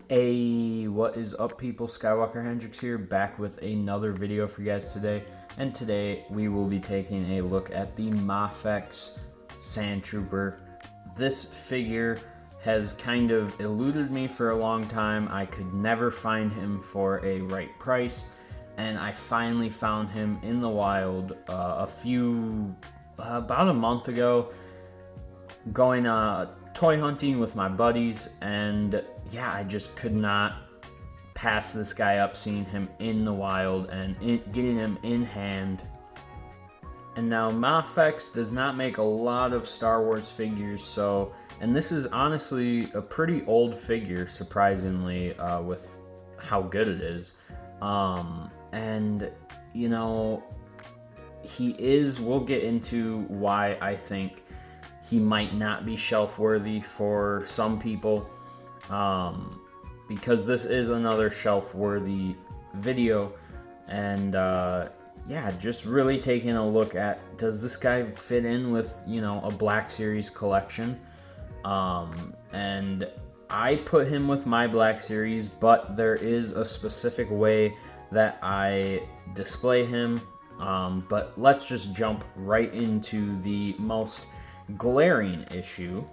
Hey, what is up, people? Skywalker Hendrix here, back with another video for you guys today. And today we will be taking a look at the Mafex Sand Trooper. This figure has kind of eluded me for a long time. I could never find him for a right price, and I finally found him in the wild about a month ago, going toy hunting with my buddies, and yeah, I just could not pass this guy up, seeing him in the wild and getting him in hand. And now Mafex does not make a lot of Star Wars figures, and this is honestly a pretty old figure, surprisingly, with how good it is. And you know, we'll get into why I think he might not be shelf worthy for some people, because this is another shelf worthy video. And yeah, just really taking a look at, does this guy fit in with, a Black Series collection? And I put him with my Black Series, but there is a specific way that I display him. But let's just jump right into the most glaring issue.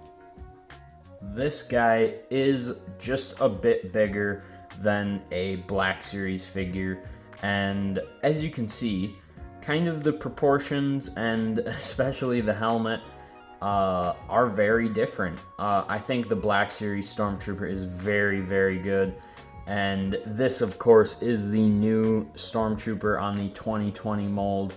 This guy is just a bit bigger than a Black Series figure, and as you can see, kind of the proportions and especially the helmet are very different. I think the Black Series Stormtrooper is very, very good, and this of course is the new Stormtrooper on the 2020 mold.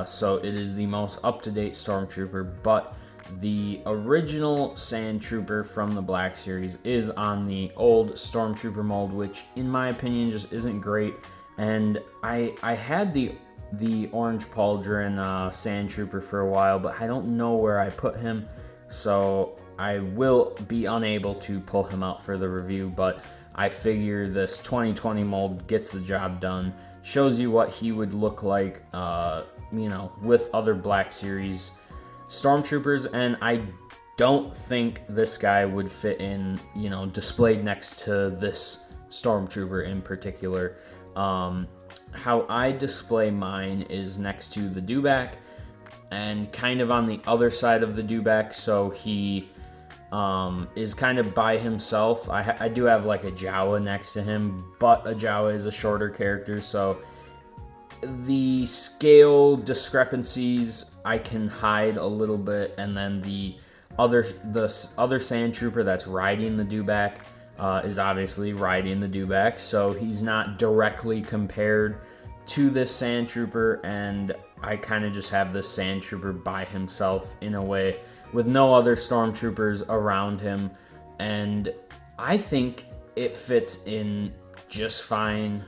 So it is the most up-to-date Stormtrooper, but the original Sand Trooper from the Black Series is on the old Stormtrooper mold, which in my opinion just isn't great. And I had the orange pauldron Sand Trooper for a while, but I don't know where I put him, so I will be unable to pull him out for the review. But I figure this 2020 mold gets the job done, shows you what he would look like, with other Black Series Stormtroopers, and I don't think this guy would fit in, displayed next to this Stormtrooper in particular. How I display mine is next to the dewback and kind of on the other side of the dewback, so he is kind of by himself. I do have like a Jawa next to him, but a Jawa is a shorter character, so the scale discrepancies I can hide a little bit, and then the other Sand Trooper that's riding the dewback is obviously riding the dewback, so he's not directly compared to this Sand Trooper, and I kind of just have this Sand Trooper by himself in a way, with no other Stormtroopers around him, and I think it fits in just fine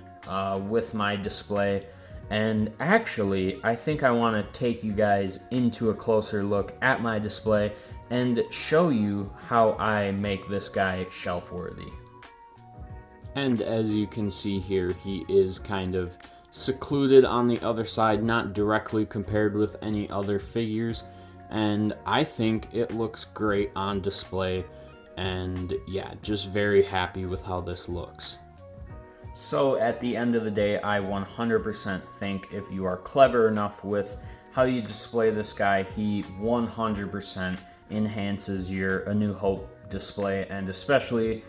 with my display. And actually, I think I want to take you guys into a closer look at my display and show you how I make this guy shelf worthy. And as you can see here, he is kind of secluded on the other side, not directly compared with any other figures, and I think it looks great on display, and yeah, just very happy with how this looks. So at the end of the day, I 100% think if you are clever enough with how you display this guy, he 100% enhances your A New Hope display, and especially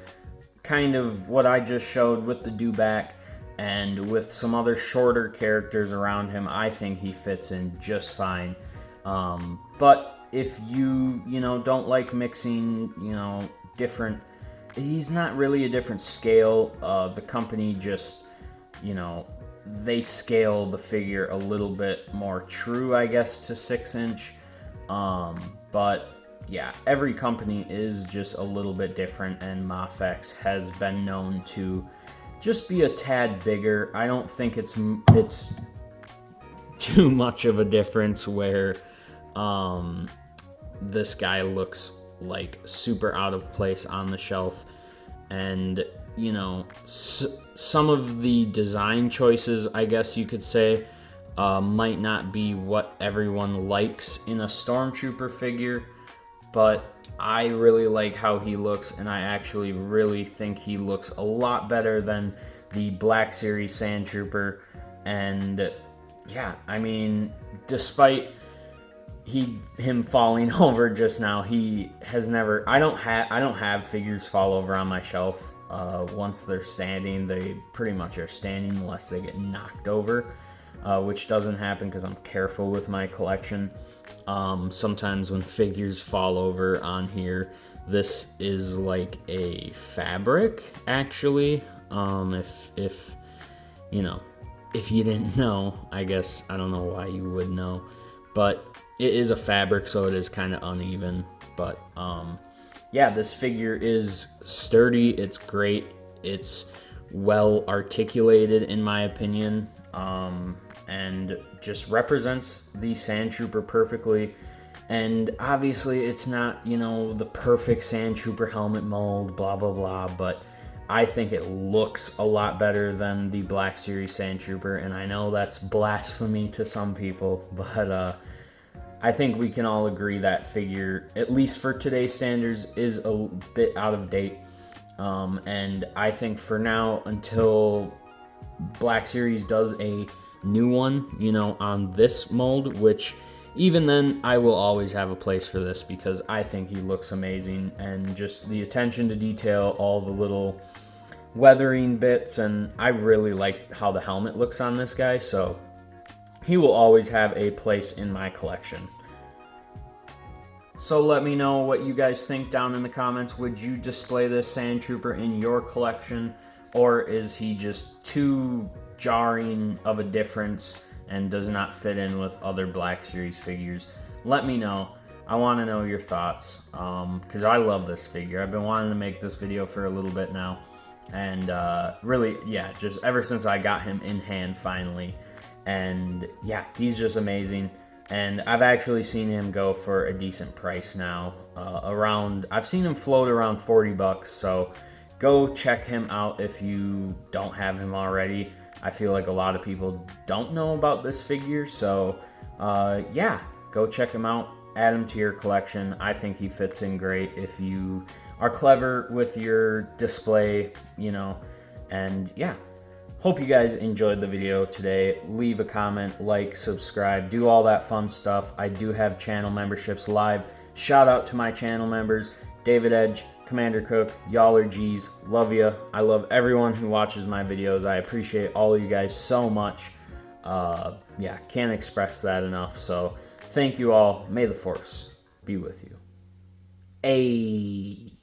kind of what I just showed with the dewback and with some other shorter characters around him. I think he fits in just fine. But if you don't like mixing, different, he's not really a different scale. The company just, they scale the figure a little bit more true, I guess, to 6-inch. But yeah, every company is just a little bit different, and Mafex has been known to just be a tad bigger. I don't think it's too much of a difference where this guy looks like super out of place on the shelf. And some of the design choices, I guess you could say, might not be what everyone likes in a Stormtrooper figure, but I really like how he looks, and I actually really think he looks a lot better than the Black Series Sand Trooper. And yeah, I mean, despite him falling over just now, he has never. I don't have figures fall over on my shelf. Once they're standing, they pretty much are standing unless they get knocked over, which doesn't happen because I'm careful with my collection. Sometimes when figures fall over on here, this is like a fabric, actually. If you know, if you didn't know, I guess I don't know why you would know, but it is a fabric, so it is kind of uneven. But yeah, this figure is sturdy. It's great. It's well articulated, in my opinion, and just represents the Sand Trooper perfectly. And obviously, it's not, you know, the perfect Sand Trooper helmet mold, blah, blah, blah, but I think it looks a lot better than the Black Series Sand Trooper, and I know that's blasphemy to some people, but I think we can all agree that figure, at least for today's standards, is a bit out of date. And I think for now, until Black Series does a new one, you know, on this mold, which even then, I will always have a place for this because I think he looks amazing, and just the attention to detail, all the little weathering bits, and I really like how the helmet looks on this guy, so he will always have a place in my collection. So let me know what you guys think down in the comments. Would you display this Sand Trooper in your collection, or is he just too jarring of a difference and does not fit in with other Black Series figures? Let me know. I want to know your thoughts, because I love this figure. I've been wanting to make this video for a little bit now, and really, yeah, just ever since I got him in hand finally. And yeah, he's just amazing. And I've actually seen him go for a decent price now. I've seen him float around 40 bucks, so go check him out if you don't have him already. I feel like a lot of people don't know about this figure, so yeah, go check him out, add him to your collection. I think he fits in great if you are clever with your display, you know, and yeah. Hope you guys enjoyed the video today. Leave a comment, like, subscribe, do all that fun stuff. I do have channel memberships live. Shout out to my channel members, David Edge, Commander Cook, y'all are G's. Love ya. I love everyone who watches my videos. I appreciate all of you guys so much. Yeah, can't express that enough. So thank you all. May the Force be with you. Ayy.